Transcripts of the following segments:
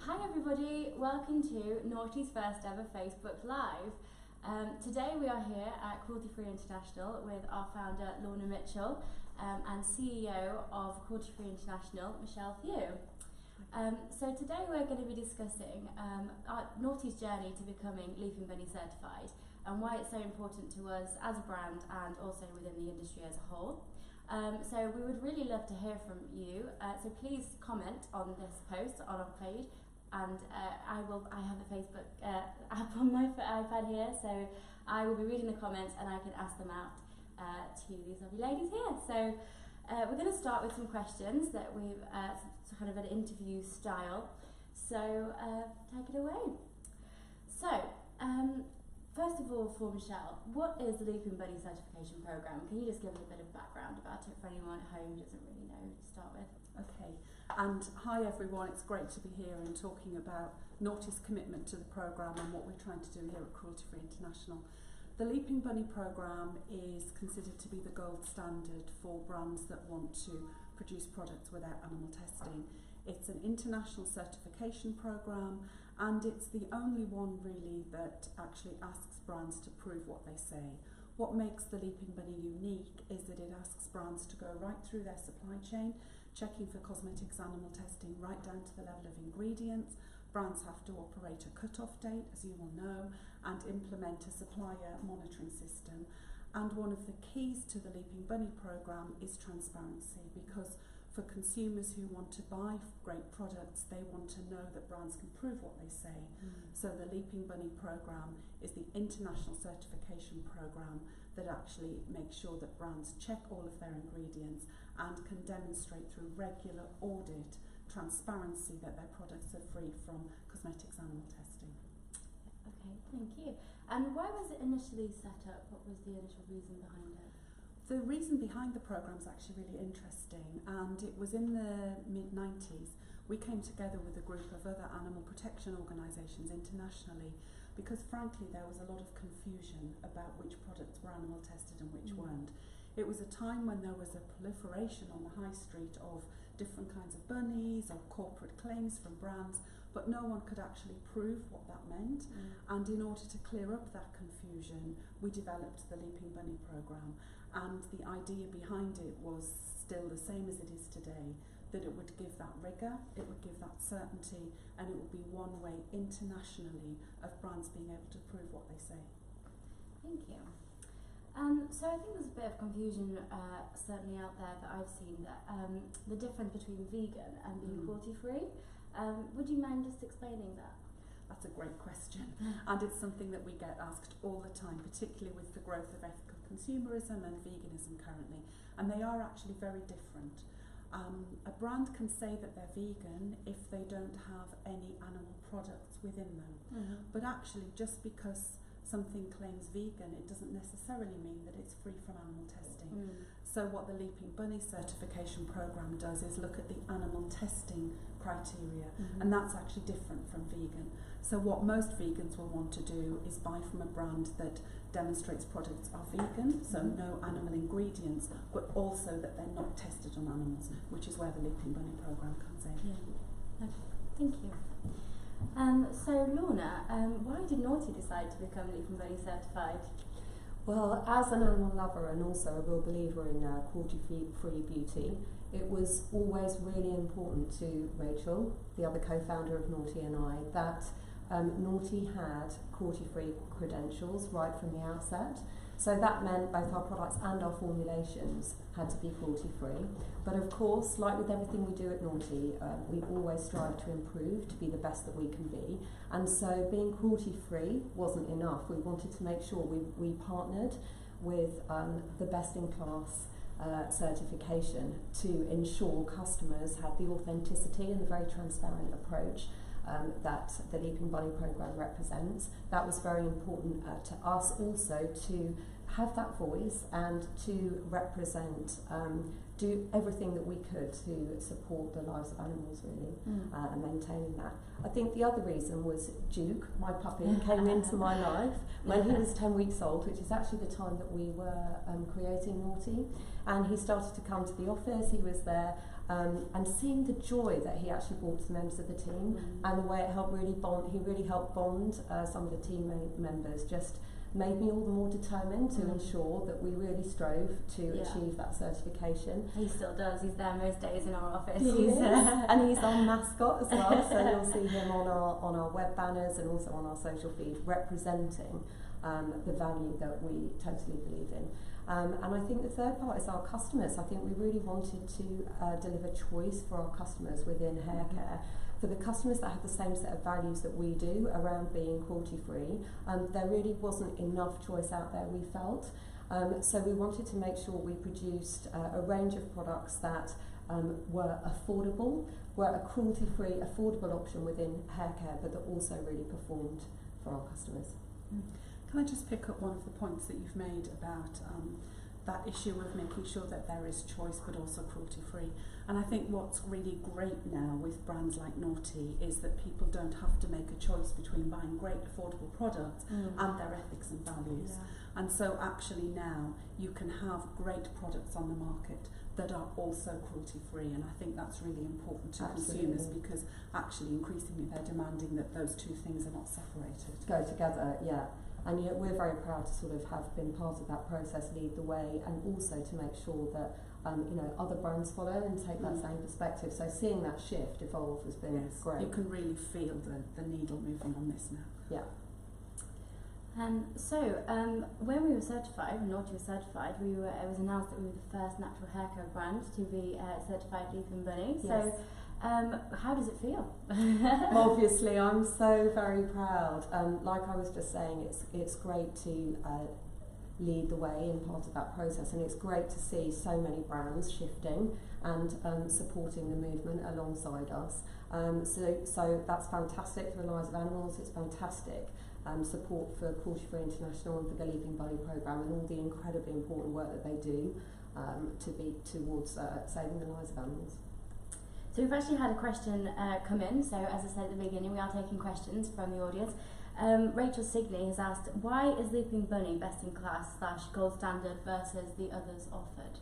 Hi everybody, welcome to Noughty's first ever Facebook Live. Today we are here at Cruelty-Free International with our founder Lorna Mitchell and CEO of Cruelty-Free International, Michelle Few. So today we're going to be discussing Noughty's journey to becoming Leaping Bunny certified and why it's so important to us as a brand and also within the industry as a whole. So we would really love to hear from you, so please comment on this post on our page, and I have a Facebook app on my iPad here, so I will be reading the comments and I can ask them out to these lovely ladies here. So we're going to start with some questions that we've kind of an interview style, so take it away. So first of all, for Michelle, what is the Leaping Bunny certification program? Can you just give us a bit of background about it for anyone at home who doesn't really know to start with? Okay, and hi everyone, it's great to be here and talking about Noughty's commitment to the programme and what we're trying to do here at Cruelty-Free International. The Leaping Bunny programme is considered to be the gold standard for brands that want to produce products without animal testing. It's an international certification programme, and it's the only one really that actually asks brands to prove what they say. What makes the Leaping Bunny unique is that it asks brands to go right through their supply chain, checking for cosmetics animal testing right down to the level of ingredients. Brands have to operate a cut-off date, as you will know, and implement a supplier monitoring system. And one of the keys to the Leaping Bunny programme is transparency, because for consumers who want to buy great products, they want to know that brands can prove what they say. So the Leaping Bunny programme is the international certification programme that actually makes sure that brands check all of their ingredients and can demonstrate through regular audit transparency that their products are free from cosmetics animal testing. Okay, thank you. And why was it initially set up? What was the initial reason behind it? The reason behind the programme is actually really interesting, and it was in the mid-90s. We came together with a group of other animal protection organisations internationally because frankly there was a lot of confusion about which products were animal tested and which weren't. It was a time when there was a proliferation on the high street of different kinds of bunnies or corporate claims from brands, but no one could actually prove what that meant. And in order to clear up that confusion, we developed the Leaping Bunny programme. And the idea behind it was still the same as it is today, that it would give that rigour, it would give that certainty, and it would be one way internationally of brands being able to prove what they say. Thank you. So I think there's a bit of confusion certainly out there that I've seen, that the difference between vegan and being cruelty-free. Would you mind just explaining that? That's a great question, and it's something that we get asked all the time, particularly with the growth of ethical consumerism and veganism currently, and they are actually very different. A brand can say that they're vegan if they don't have any animal products within them, but actually just because something claims vegan, it doesn't necessarily mean that it's free from animal testing. So what the Leaping Bunny certification programme does is look at the animal testing criteria, and that's actually different from vegan. So what most vegans will want to do is buy from a brand that demonstrates products are vegan, so no animal ingredients, but also that they're not tested on animals, which is where the Leaping Bunny programme comes in. Okay, thank you. So Lorna, why did Noughty decide to become Leaping Bunny certified? Well, as an animal lover and also a real believer in cruelty-free beauty, it was always really important to Rachel, the other co-founder of Noughty, and I, that Noughty had cruelty-free credentials right from the outset. So that meant both our products and our formulations had to be cruelty-free. But of course, like with everything we do at Noughty, we always strive to improve, to be the best that we can be. And so being cruelty-free wasn't enough. We wanted to make sure we partnered with the best-in-class certification to ensure customers had the authenticity and the very transparent approach that the Leaping Bunny programme represents. That was very important to us also, to have that voice and to represent, do everything that we could to support the lives of animals, really, and maintaining that. I think the other reason was Duke, my puppy, came into my life when he was 10 weeks old, which is actually the time that we were creating Noughty, and he started to come to the office. He was there, and seeing the joy that he actually brought to the members of the team, and the way it helped really bond, he really helped bond some of the team members, just made me all the more determined to ensure that we really strove to achieve that certification. He still does. He's there most days in our office. And he's our mascot as well, so you'll see him on our web banners and also on our social feed, representing the value that we totally believe in. And I think the third part is our customers. I think we really wanted to deliver choice for our customers within Haircare. For the customers that have the same set of values that we do around being cruelty-free, there really wasn't enough choice out there, we felt. So we wanted to make sure we produced a range of products that were affordable, were a cruelty-free, affordable option within Haircare, but that also really performed for our customers. Can I just pick up one of the points that you've made about that issue of making sure that there is choice but also cruelty-free? And I think what's really great now with brands like Noughty is that people don't have to make a choice between buying great affordable products and their ethics and values. Yeah. And so actually now you can have great products on the market that are also cruelty-free, and I think that's really important to consumers, because actually increasingly they're demanding that those two things are not separated. Go together, yeah. And yet we're very proud to sort of have been part of that process, lead the way, and also to make sure that other brands follow and take that same perspective. So seeing that shift evolve has been great. You can really feel the needle moving on this now. Yeah. So when we were certified, when Noughty was certified, it was announced that we were the first natural hair care brand to be certified Leaping Bunny. Yes. So how does it feel? Obviously, I'm so very proud. Like I was just saying, it's great to lead the way in part of that process, and it's great to see so many brands shifting and supporting the movement alongside us. So that's fantastic for the lives of animals. It's fantastic support for Cruelty-free International and for the Leaping Bunny programme and all the incredibly important work that they do towards saving the lives of animals. So we've actually had a question come in, so as I said at the beginning, we are taking questions from the audience. Rachel Sigley has asked, why is Leaping Bunny best in class / gold standard versus the others offered?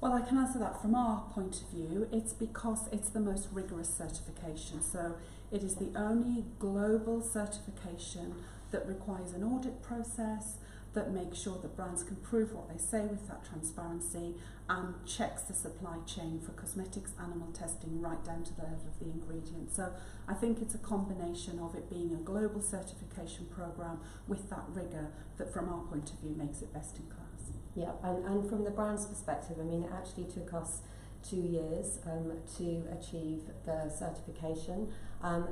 Well, I can answer that from our point of view. It's because it's the most rigorous certification. So it is the only global certification that requires an audit process, that makes sure that brands can prove what they say with that transparency, and checks the supply chain for cosmetics, animal testing, right down to the level of the ingredient. So I think it's a combination of it being a global certification programme with that rigour that from our point of view makes it best in class. Yeah, and from the brand's perspective, I mean, it actually took us 2 years to achieve the certification.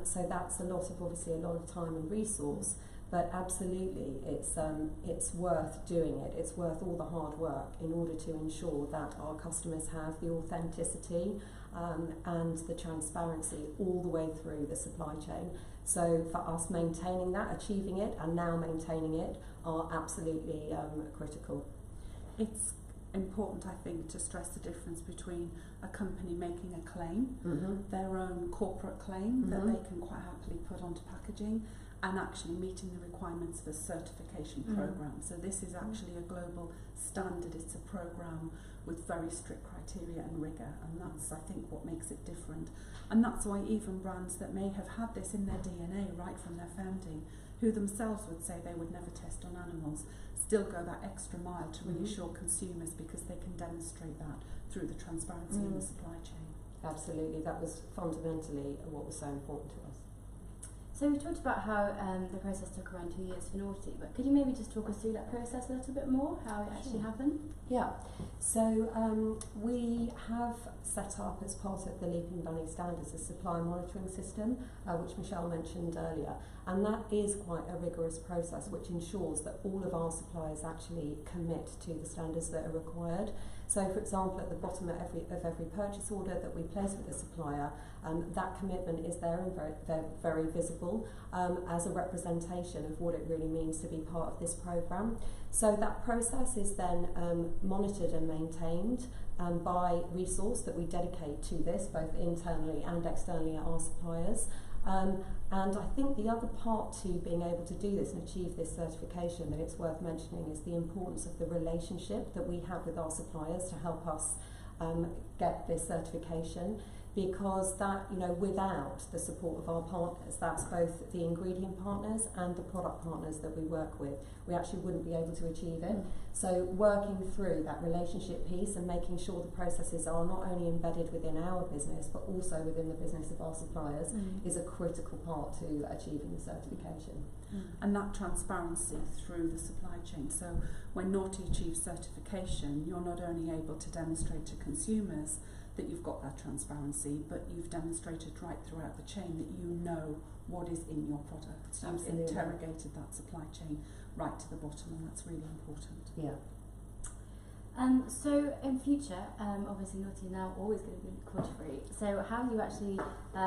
So that's obviously a lot of time and resource. But absolutely, it's worth doing it. It's worth all the hard work in order to ensure that our customers have the authenticity and the transparency all the way through the supply chain. So for us, maintaining that, achieving it, and now maintaining it are absolutely critical. It's important, I think, to stress the difference between a company making a claim, their own corporate claim that they can quite happily put onto packaging, and actually meeting the requirements of a certification programme. So this is actually a global standard. It's a programme with very strict criteria and rigour, and that's, I think, what makes it different. And that's why even brands that may have had this in their DNA right from their founding, who themselves would say they would never test on animals, still go that extra mile to reassure consumers, because they can demonstrate that through the transparency in the supply chain. Absolutely, that was fundamentally what was so important to us. So we talked about how the process took around 2 years for Noughty, but could you maybe just talk us through that process a little bit more, how it actually happened? Yeah, so we have set up as part of the Leaping Bunny standards a supply monitoring system, which Michelle mentioned earlier, And that is quite a rigorous process, which ensures that all of our suppliers actually commit to the standards that are required. So, for example, at the bottom of every purchase order that we place with the supplier, that commitment is there and very visible as a representation of what it really means to be part of this programme. So that process is then monitored and maintained by resource that we dedicate to this, both internally and externally at our suppliers. And I think the other part to being able to do this and achieve this certification that it's worth mentioning is the importance of the relationship that we have with our suppliers to help us get this certification, because that, you know, without the support of our partners, that's both the ingredient partners and the product partners that we work with, we actually wouldn't be able to achieve it. So working through that relationship piece and making sure the processes are not only embedded within our business but also within the business of our suppliers is a critical part to achieving the certification. And that transparency through the supply chain. So when Noughty achieves certification, you're not only able to demonstrate to consumers that you've got that transparency, but you've demonstrated right throughout the chain that you know what is in your product. You've interrogated that supply chain right to the bottom, and that's really important. Yeah. So in future, obviously Noughty are now always going to be cruelty-free. So how do you actually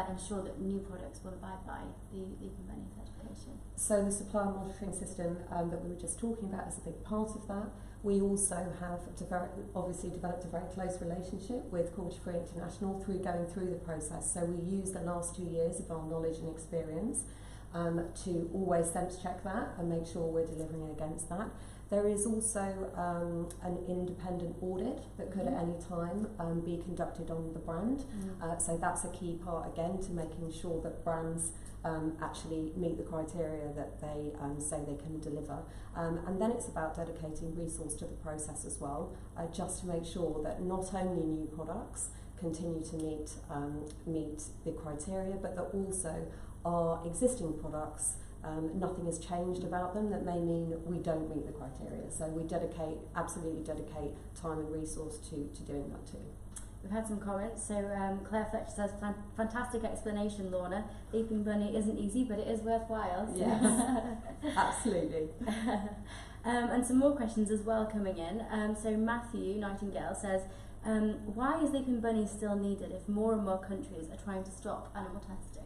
ensure that new products will abide by the Leaping Bunny certification? So the supplier monitoring system that we were just talking about is a big part of that. We also have obviously developed a very close relationship with Cruelty-Free International through going through the process. So we use the last 2 years of our knowledge and experience to always sense check that and make sure we're delivering against that. There is also an independent audit that could at any time be conducted on the brand. So that's a key part again to making sure that brands actually meet the criteria that they say they can deliver. And then it's about dedicating resource to the process as well, just to make sure that not only new products continue to meet the criteria, but that also our existing products, nothing has changed about them that may mean we don't meet the criteria. So we absolutely dedicate time and resource to doing that too. We've had some comments. So Claire Fletcher says, fantastic explanation, Lorna. Leaping Bunny isn't easy, but it is worthwhile. So. Yes, absolutely. And some more questions as well coming in. So Matthew Nightingale says, why is Leaping Bunny still needed if more and more countries are trying to stop animal testing?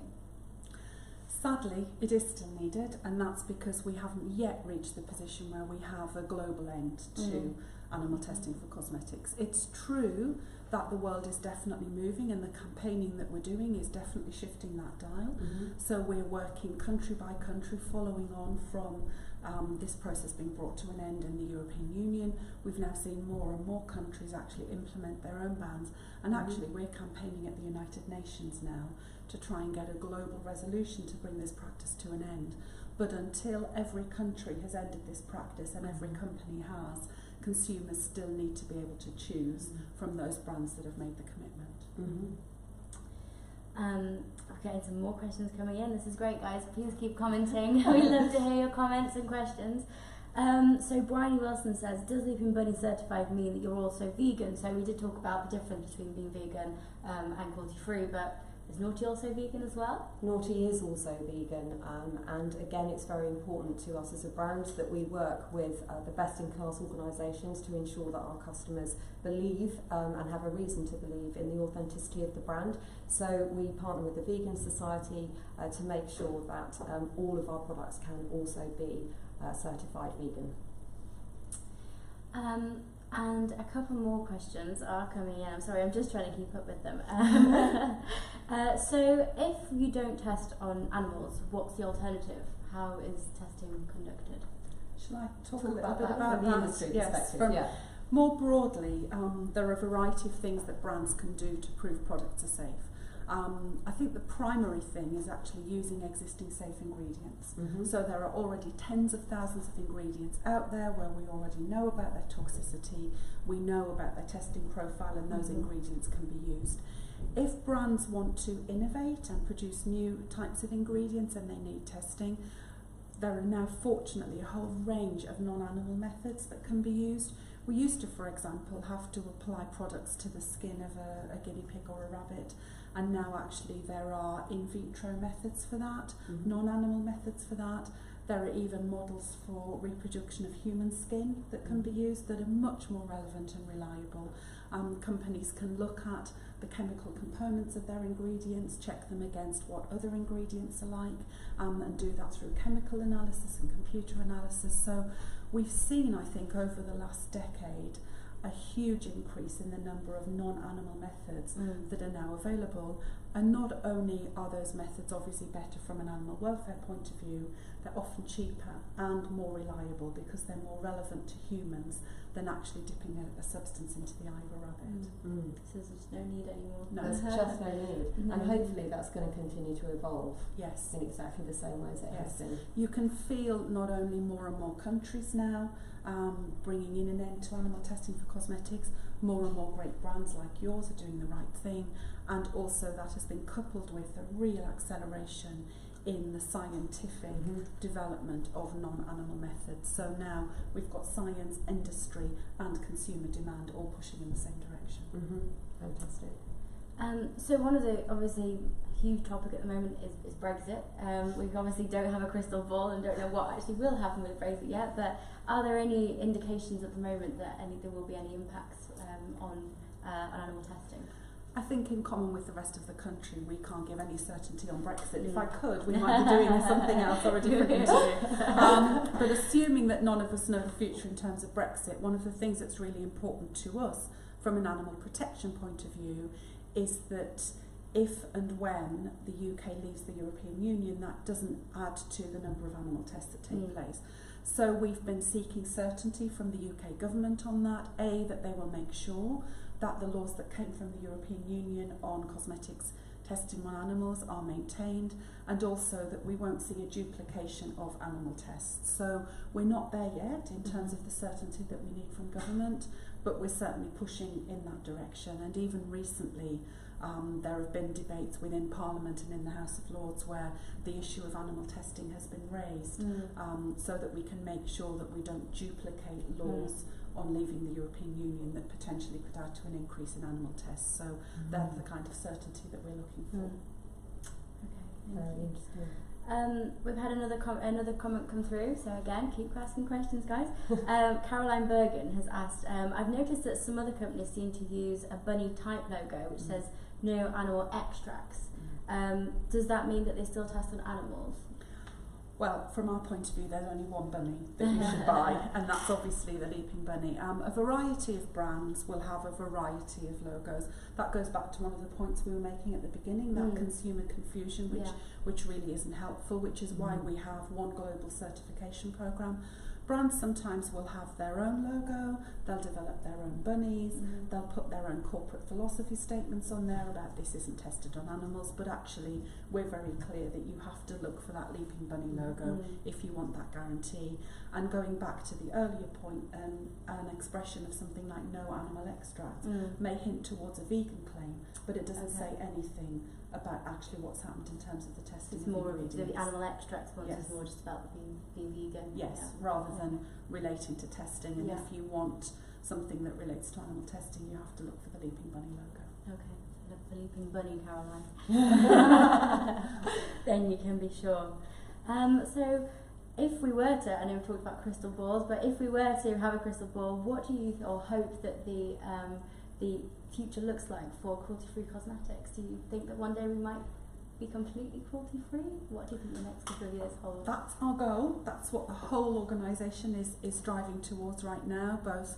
Sadly, it is still needed, and that's because we haven't yet reached the position where we have a global end to animal testing for cosmetics. It's true that the world is definitely moving, and the campaigning that we're doing is definitely shifting that dial. So we're working country by country, following on from this process being brought to an end in the European Union. We've now seen more and more countries actually implement their own bans, and actually we're campaigning at the United Nations now to try and get a global resolution to bring this practice to an end. But until every country has ended this practice, and every company has, consumers still need to be able to choose from those brands that have made the commitment. I'm getting some more questions coming in. This is great, guys. Please keep commenting. We love to hear your comments and questions. So Bryony Wilson says, does Leaping Bunny certified mean that you're also vegan? So we did talk about the difference between being vegan and cruelty-free, but is Noughty also vegan as well? Noughty is also vegan, and again it's very important to us as a brand that we work with the best-in-class organisations to ensure that our customers believe and have a reason to believe in the authenticity of the brand. So we partner with the Vegan Society to make sure that all of our products can also be certified vegan. And a couple more questions are coming in. I'm sorry, I'm just trying to keep up with them. So if you don't test on animals, what's the alternative? How is testing conducted? Shall I talk a little about bit that about from the that? industry Yes, perspective? More broadly, there are a variety of things that brands can do to prove products are safe. I think the primary thing is actually using existing safe ingredients. So there are already tens of thousands of ingredients out there where we already know about their toxicity, we know about their testing profile, and those ingredients can be used. If brands want to innovate and produce new types of ingredients and they need testing, there are now fortunately a whole range of non-animal methods that can be used. We used to, for example, have to apply products to the skin of a guinea pig or a rabbit, and now actually there are in vitro methods for that, non-animal methods for that. There are even models for reproduction of human skin that can be used that are much more relevant and reliable. Companies can look at the chemical components of their ingredients, check them against what other ingredients are like, and do that through chemical analysis and computer analysis. So we've seen, I think, over the last decade, a huge increase in the number of non-animal methods that are now available. And not only are those methods obviously better from an animal welfare point of view, they're often cheaper and more reliable because they're more relevant to humans than actually dipping a substance into the eye of a rabbit. So there's just no need anymore. No, there's just no need. And hopefully that's going to continue to evolve Yes. in exactly the same way as it has been. You can feel not only more and more countries now bringing in an end to animal testing for cosmetics, more and more great brands like yours are doing the right thing, and also that has been coupled with a real acceleration in the scientific development of non-animal methods. So now we've got science, industry and consumer demand all pushing in the same direction. Fantastic. So one of the obviously huge topic at the moment is Brexit. We obviously don't have a crystal ball and don't know what actually will happen with Brexit yet, but are there any indications at the moment that there will be any impacts on animal testing? I think in common with the rest of the country, we can't give any certainty on Brexit. If I could, we might be doing something else or a different interview. But assuming that none of us know the future in terms of Brexit, one of the things that's really important to us from an animal protection point of view is that if and when the UK leaves the European Union, that doesn't add to the number of animal tests that take place. So we've been seeking certainty from the UK government on that. That they will make sure that the laws that came from the European Union on cosmetics testing on animals are maintained, and also that we won't see a duplication of animal tests. So we're not there yet in terms of the certainty that we need from government, but we're certainly pushing in that direction. And even recently there have been debates within Parliament and in the House of Lords where the issue of animal testing has been raised, so that we can make sure that we don't duplicate laws on leaving the European Union that potentially could add to an increase in animal tests. So that's the kind of certainty that we're looking for. Okay, Very interesting. We've had another comment come through, so again, keep asking questions, guys. Caroline Bergen has asked, I've noticed that some other companies seem to use a bunny type logo which says no animal extracts. Does that mean that they still test on animals? Well, from our point of view, there's only one bunny that you should buy, and that's obviously the Leaping Bunny. A variety of brands will have a variety of logos. That goes back to one of the points we were making at the beginning, that consumer confusion, which really isn't helpful, which is why we have one global certification programme. Brands sometimes will have their own logo, they'll develop their own bunnies, they'll put their own corporate philosophy statements on there about this isn't tested on animals, but actually we're very clear that you have to look for that Leaping Bunny logo if you want that guarantee. And going back to the earlier point, an expression of something like no animal extract may hint towards a vegan claim, but it doesn't say anything about actually what's happened in terms of the testing. It's more of the animal extracts ones is more just about being vegan. Yes, rather than relating to testing. And if you want something that relates to animal testing, you have to look for the Leaping Bunny logo. Okay, look for Leaping Bunny, Caroline. Then you can be sure. So if we were to, I know we've talked about crystal balls, but if we were to have a crystal ball, what do you or hope that the future looks like for cruelty-free cosmetics? Do you think that one day we might be completely cruelty-free? What do you think the next couple of years hold? That's our goal. That's what the whole organisation is striving towards right now, both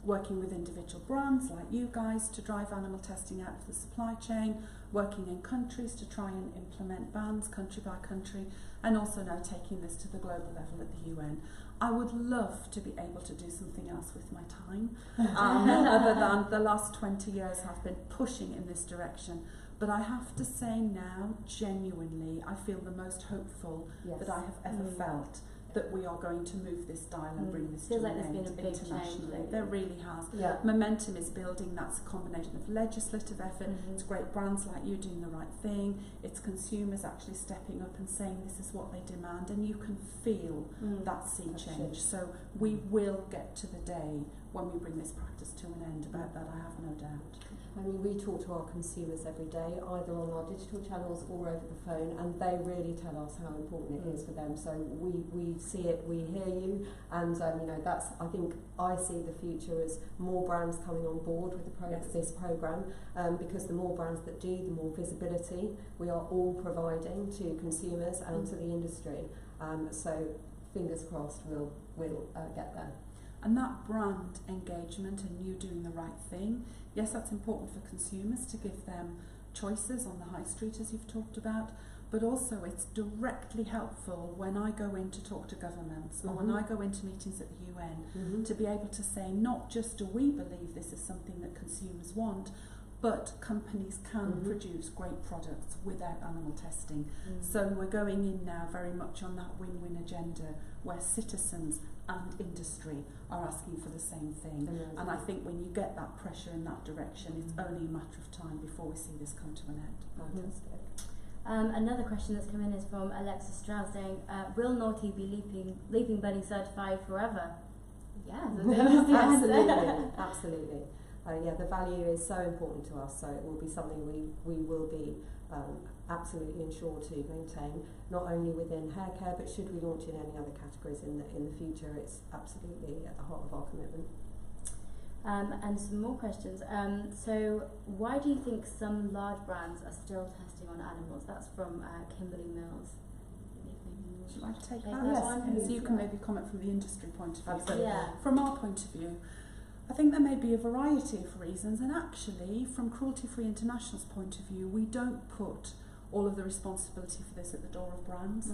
working with individual brands like you guys to drive animal testing out of the supply chain, working in countries to try and implement bans country by country, and also now taking this to the global level at the UN. I would love to be able to do something else with my time, other than the last 20 years have been pushing in this direction. But I have to say now, genuinely, I feel the most hopeful that I have ever felt that we are going to move this dial and bring this Feels to like an there's been end a big internationally. change. There really has. Yeah. Momentum is building. That's a combination of legislative effort. It's great brands like you doing the right thing. It's consumers actually stepping up and saying this is what they demand, and you can feel that sea change. So we will get to the day when we bring this practice to an end. About that, I have no doubt. I mean, we talk to our consumers every day, either on our digital channels or over the phone, and they really tell us how important it is for them. So we see it, we hear you, and you know, that's, I think I see the future as more brands coming on board with this program, because the more brands that do, the more visibility we are all providing to consumers and to the industry. So fingers crossed, we'll get there. And that brand engagement and you doing the right thing, yes, that's important for consumers to give them choices on the high street, as you've talked about, but also it's directly helpful when I go in to talk to governments or when I go into meetings at the UN to be able to say, not just do we believe this is something that consumers want, but companies can produce great products without animal testing. So we're going in now very much on that win-win agenda where citizens and industry are asking for the same thing. And I think when you get that pressure in that direction, it's only a matter of time before we see this come to an end. Fantastic. Another question that's come in is from Alexa Strauss saying, will Noughty be Leaping Bunny certified forever? Yeah, absolutely, absolutely. Yeah, the value is so important to us, so it will be something we will be absolutely ensured to maintain, not only within haircare, but should we launch in any other categories in the future, it's absolutely at the heart of our commitment. And some more questions. So why do you think some large brands are still testing on animals? That's from Kimberly Mills. Should I take that? Yes, so you can maybe comment from the industry point of view. Absolutely. Yeah. From our point of view, I think there may be a variety of reasons, and actually from Cruelty-Free International's point of view, we don't put all of the responsibility for this at the door of brands.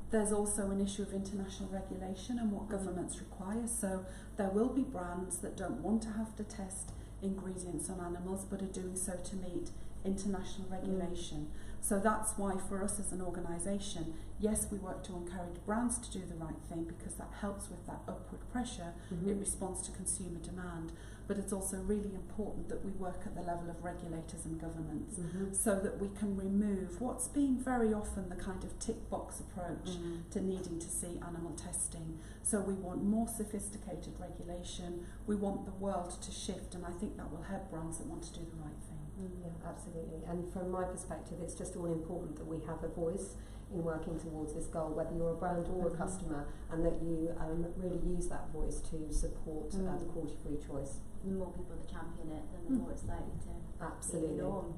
There's also an issue of international regulation and what governments require, so there will be brands that don't want to have to test ingredients on animals but are doing so to meet international regulation. So that's why for us as an organisation, yes, we work to encourage brands to do the right thing because that helps with that upward pressure, it responds to consumer demand, but it's also really important that we work at the level of regulators and governments so that we can remove what's been very often the kind of tick box approach to needing to see animal testing. So we want more sophisticated regulation, we want the world to shift, and I think that will help brands that want to do the right thing. Yeah, absolutely. And from my perspective, it's just all important that we have a voice in working towards this goal, whether you're a brand or a customer, and that you really use that voice to support the cruelty-free choice. The more people that champion it, then the more it's likely to Absolutely. be the norm.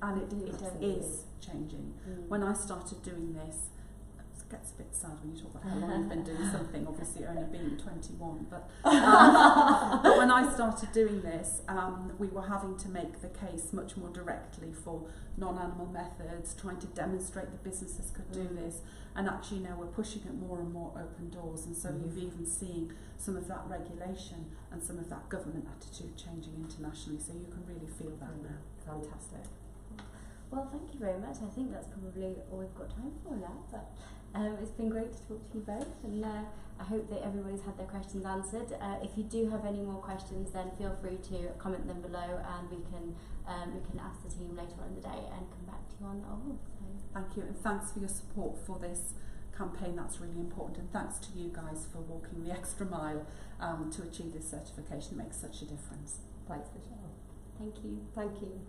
And it is changing. When I started doing this, it gets a bit sad when you talk about how long you've been doing something, obviously only being 21, but when I started doing this, we were having to make the case much more directly for non-animal methods, trying to demonstrate that businesses could do this, and actually now we're pushing it more and more open doors, and so you've even seen some of that regulation and some of that government attitude changing internationally, so you can really feel that now. Fantastic. Well, thank you very much. I think that's probably all we've got time for now, but it's been great to talk to you both, and I hope that everybody's had their questions answered. If you do have any more questions, then feel free to comment them below, and we can ask the team later on in the day and come back to you on that all. So. Thank you, and thanks for your support for this campaign. That's really important, and thanks to you guys for walking the extra mile to achieve this certification. It makes such a difference. Thanks, Michelle. Thank you. Thank you.